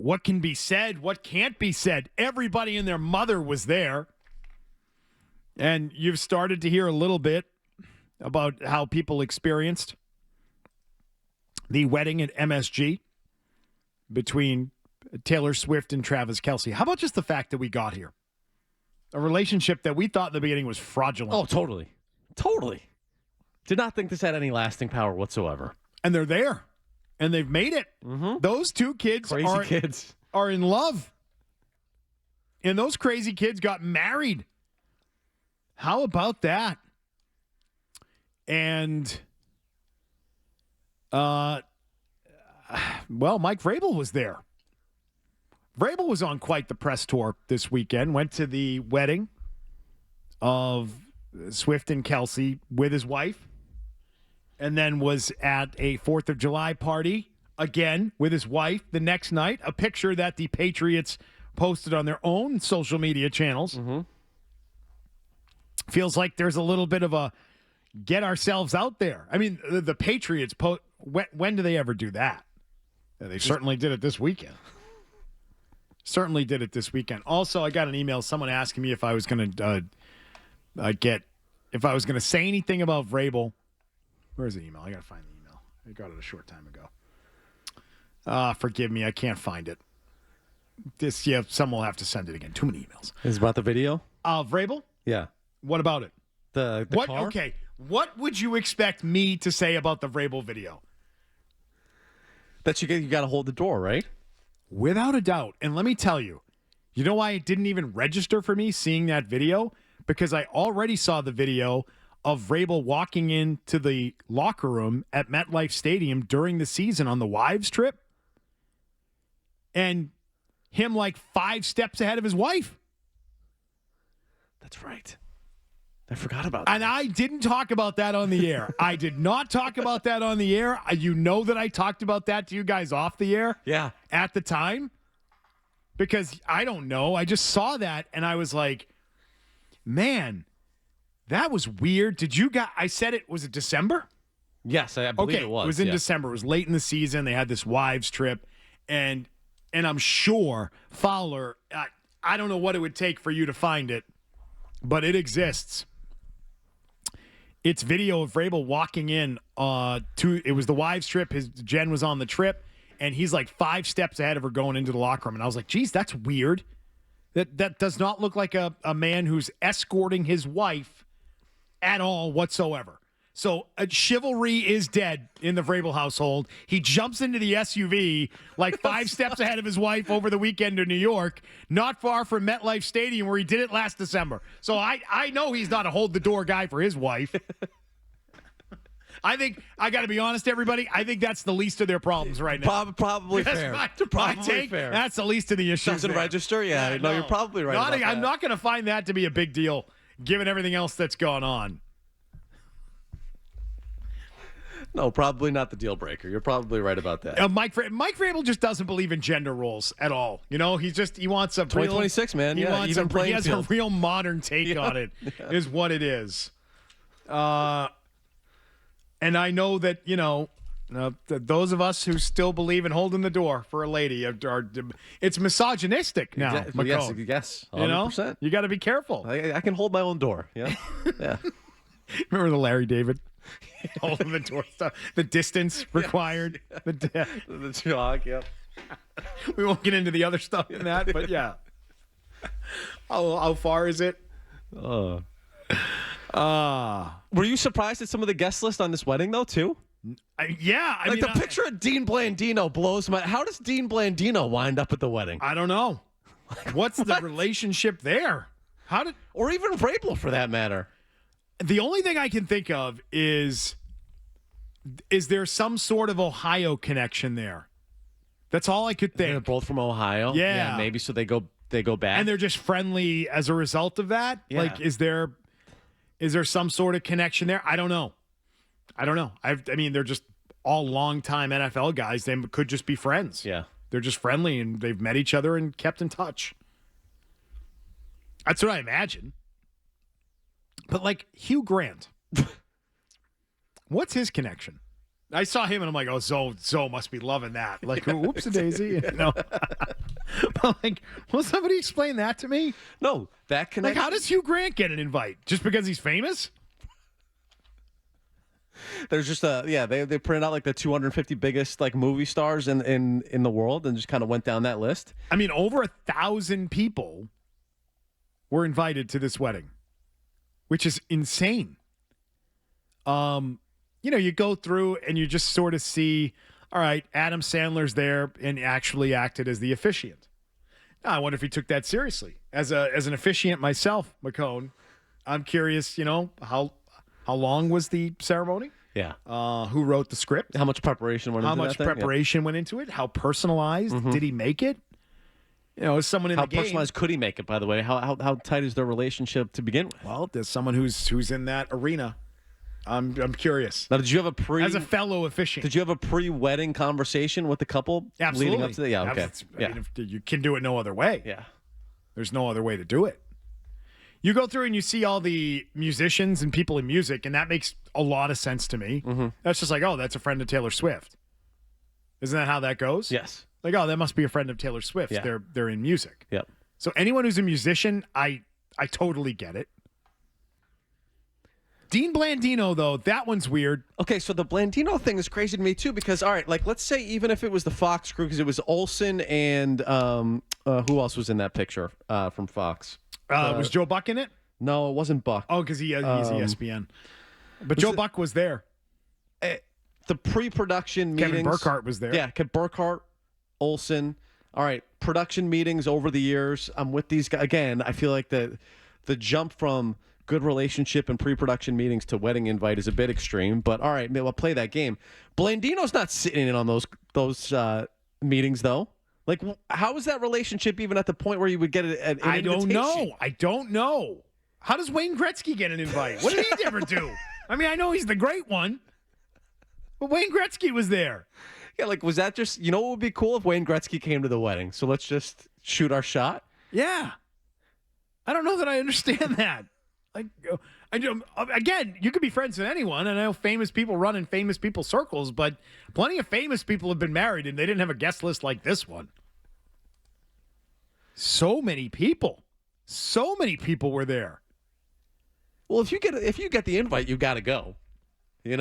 what can be said, what can't be said. Everybody and their mother was there. And you've started to hear a little bit about how people experienced the wedding at MSG between Taylor Swift and Travis Kelce. How about just the fact that we got here? A relationship that we thought in the beginning was fraudulent. Oh, totally. Totally. Did not think this had any lasting power whatsoever. And they're there. And they've made it. Mm-hmm. Those two kids are in love. And those crazy kids got married. How about that? And, well, Mike Vrabel was there. Vrabel was on quite the press tour this weekend. Went to the wedding of Swift and Kelce with his wife. And then was at a 4th of July party again with his wife the next night. A picture that the Patriots posted on their own social media channels. Mm-hmm. Feels like there's a little bit of a get ourselves out there. I mean, the Patriots, when do they ever do that? They certainly did it this weekend. Certainly did it this weekend. Also, I got an email, someone asking me if I was going to if I was going to say anything about Vrabel. Where's the email? I got to find the email. I got it a short time ago. Forgive me, I can't find it. Someone will have to send it again. Too many emails. Is it about the video? Vrabel? Yeah. What about it? The what? car? Okay. What would you expect me to say about the Vrabel video? That you got to hold the door, right? Without a doubt. And let me tell you, you know why it didn't even register for me seeing that video? Because I already saw the video of Vrabel walking into the locker room at MetLife Stadium during the season on the wives trip. And him like 5 steps ahead of his wife. That's right. I forgot about that. And I didn't talk about that on the air. I did not talk about that on the air. You know that I talked about that to you guys off the air? Yeah. At the time? Because I don't know. I just saw that and I was like, man, that was weird. I said it, was it December? Yes, I believe it was. It was in December. It was late in the season. They had this wives trip. And I'm sure Fowler, I don't know what it would take for you to find it, but it exists. It's video of Vrabel walking in it was the wives trip. Jen was on the trip, and he's like 5 steps ahead of her going into the locker room. And I was like, geez, that's weird. That does not look like a man who's escorting his wife at all whatsoever. So chivalry is dead in the Vrabel household. He jumps into the SUV like 5 steps ahead of his wife over the weekend to New York, not far from MetLife Stadium where he did it last December. So I know he's not a hold-the-door guy for his wife. I think, I got to be honest, everybody, I think that's the least of their problems right now. Probably fair. My take, fair. That's the least of the issues. Doesn't register? Yeah, no, you're probably right about that. I'm not going to find that to be a big deal, given everything else that's gone on. No, probably not the deal breaker. You're probably right about that. Mike Vrabel just doesn't believe in gender roles at all. You know, he wants a 2026, man. He wants he has a real modern take on it, is what it is. And I know that, those of us who still believe in holding the door for a lady it's misogynistic now. Exactly. Yes, 100%. You got to be careful. I can hold my own door. Yeah, yeah. Remember the Larry David? Holding the door stuff. The distance required. Yeah. The jog, yep. We won't get into the other stuff in that, but yeah. How far is it? Were you surprised at some of the guest list on this wedding, though, too? Yeah. I mean, the picture of Dean Blandino blows my... How does Dean Blandino wind up at the wedding? I don't know. What's the relationship there? Or even Vrabel, for that matter. The only thing I can think of is there some sort of Ohio connection there? That's all I could think. They're both from Ohio. Yeah, maybe so they go back, and they're just friendly as a result of that. Yeah. Like, is there some sort of connection there? I don't know. I mean, they're just all longtime NFL guys. They could just be friends. Yeah, they're just friendly and they've met each other and kept in touch. That's what I imagine. But like Hugh Grant, what's his connection? I saw him and I'm like, oh, Zoe must be loving that. Like, whoops-a-daisy, Like, will somebody explain that to me? No, that Like, connection. how does Hugh Grant get an invite? Just because he's famous? There's just they printed out like the 250 biggest like movie stars in the world and just kind of went down that list. I mean, over 1,000 people were invited to this wedding, which is insane. You go through and you just sort of see, all right, Adam Sandler's there and actually acted as the officiant. Now, I wonder if he took that seriously. As an officiant myself, McCone, I'm curious, how long was the ceremony? Yeah. Who wrote the script? How much preparation went into that thing? How much preparation went into it? How personalized did he make it? As someone in How the game. personalized could he make it, by the way? How tight is their relationship to begin with? Well, there's someone who's in that arena. I'm curious. Now, did you have as a fellow officiant? Did you have a pre-wedding conversation with the couple Absolutely. leading up to that? Yeah, okay. I mean, if you can do it no other way. Yeah. There's no other way to do it. You go through and you see all the musicians and people in music, and that makes a lot of sense to me. Mm-hmm. That's just like, oh, that's a friend of Taylor Swift. Isn't that how that goes? Yes. Like, oh, that must be a friend of Taylor Swift. Yeah. They're in music. Yep. So anyone who's a musician, I totally get it. Dean Blandino, though, that one's weird. Okay, so the Blandino thing is crazy to me, too, because, all right, like, let's say even if it was the Fox crew, because it was Olsen and who else was in that picture from Fox? Was Joe Buck in it? No, it wasn't Buck. Oh, because he's ESPN. But Joe Buck was there. The pre-production meetings. Kevin Burkhardt was there. Yeah, Burkhardt, Olsen. All right, production meetings over the years. I'm with these guys. Again, I feel like the jump from good relationship and pre-production meetings to wedding invite is a bit extreme, but all right, maybe I'll play that game. Blandino's not sitting in on those meetings, though. Like, how is that relationship even at the point where you would get an I invitation? I don't know. How does Wayne Gretzky get an invite? What did he ever do? I mean, I know he's the great one, but Wayne Gretzky was there. Yeah, like, was that just, what would be cool if Wayne Gretzky came to the wedding? So let's just shoot our shot? Yeah. I don't know that I understand that. Like, again, you could be friends with anyone. And I know famous people run in famous people circles, but plenty of famous people have been married and they didn't have a guest list like this one. So many people were there. Well, if you get the invite, you got to go. I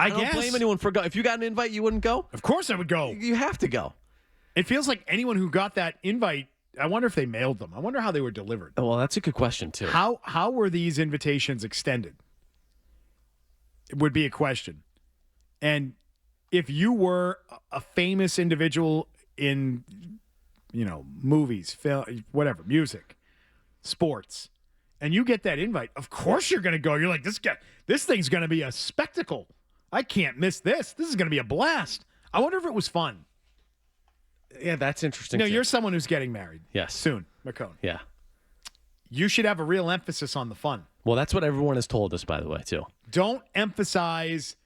don't blame anyone for go. If you got an invite, you wouldn't go? Of course I would go. You have to go. It feels like anyone who got that invite, I wonder if they mailed them. I wonder how they were delivered. Well, that's a good question, too. How were these invitations extended? It would be a question. And if you were a famous individual in, movies, film, whatever, music, sports, and you get that invite, of course you're going to go. You're like, this thing's going to be a spectacle. I can't miss this. This is going to be a blast. I wonder if it was fun. Yeah, that's interesting. No, you're someone who's getting married. Yes. Soon, McCone. Yeah. You should have a real emphasis on the fun. Well, that's what everyone has told us, by the way, too. Don't emphasize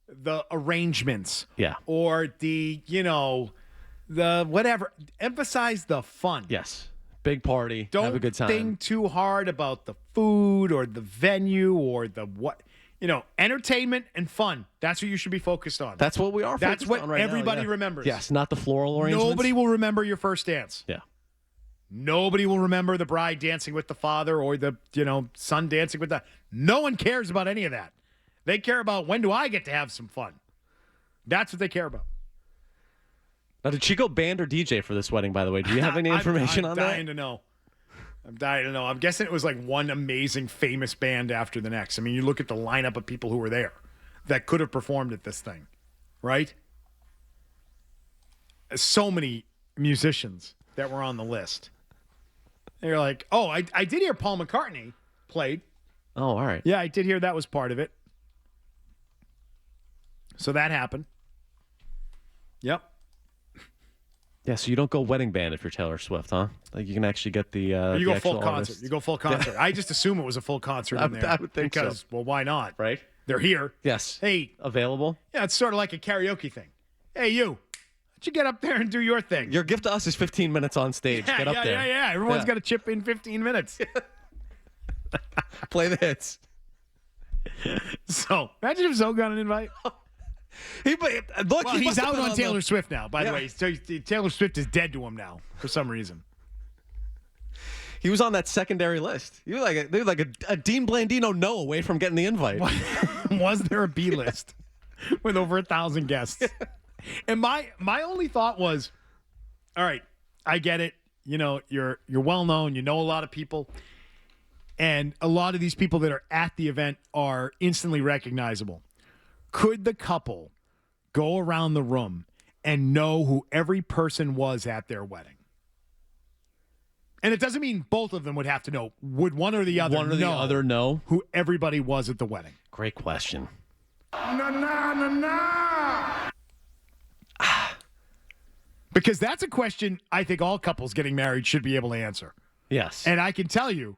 the arrangements. Yeah. Or the whatever. Emphasize the fun. Yes. Big party. Don't have a good time. think too hard about the food or the venue or the what. Entertainment and fun. That's what you should be focused on. That's what we are That's focused what on right everybody now, yeah. remembers. Yes, not the floral arrangements. Nobody will remember your first dance. Yeah. Nobody will remember the bride dancing with the father or the, son dancing with the... No one cares about any of that. They care about, when do I get to have some fun? That's what they care about. Now, did she go band or DJ for this wedding, by the way? Do you have any information on that? I'm dying to know. I'm guessing it was like one amazing famous band after the next. I mean, you look at the lineup of people who were there that could have performed at this thing, right? So many musicians that were on the list. They're like, oh, I did hear Paul McCartney played. Oh, all right. Yeah, I did hear that was part of it. So that happened. Yep. Yeah, so you don't go wedding band if you're Taylor Swift, huh? Like you can actually get the you the go full actual concert. artist. You go full concert. I just assume it was a full concert in there. I would think because, so. well, why not? Right? They're here. Yes. Hey. Available? Yeah, it's sort of like a karaoke thing. Hey, you. Why don't you get up there and do your thing? Your gift to us is 15 minutes on stage. Get up there. Yeah. Everyone's got to chip in 15 minutes. Play the hits. So, imagine if Zoe got an invite. Look, Well, he he's must have out been on the- Taylor Swift now, by the Yeah. way. So Taylor Swift is dead to him now for some reason. He was on that secondary list. He was like a Dean Blandino no away from getting the invite. Was there a B list with over 1,000 guests? And my only thought was, all right, I get it. You know, you're well known. You know a lot of people. And a lot of these people that are at the event are instantly recognizable. Could the couple go around the room and know who every person was at their wedding? And it doesn't mean both of them would have to know. Would one or the other know who everybody was at the wedding? Great question. Because that's a question I think all couples getting married should be able to answer. Yes. And I can tell you,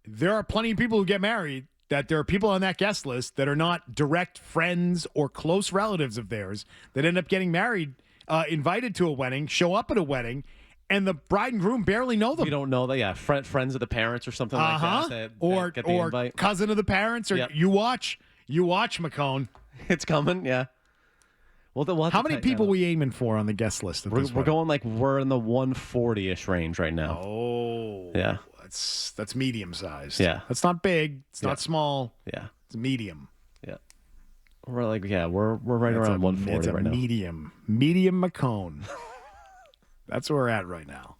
there are plenty of people who get married that there are people on that guest list that are not direct friends or close relatives of theirs that end up getting married, invited to a wedding, show up at a wedding, and the bride and groom barely know them. You don't know that, yeah. Friends of the parents or something like that. Or get the invite. cousin of the parents. Or Yep. you watch, McCone. It's coming, yeah. Well, then we'll have How to many tighten people that up. we aiming for on the guest list? At We're this wedding? going we're in the 140-ish range right now. Oh, Yeah. That's medium sized. Yeah. That's not big. It's Yeah. not small. Yeah. It's medium. Yeah. We're right around 140 It's a right now. medium McCone. That's where we're at right now.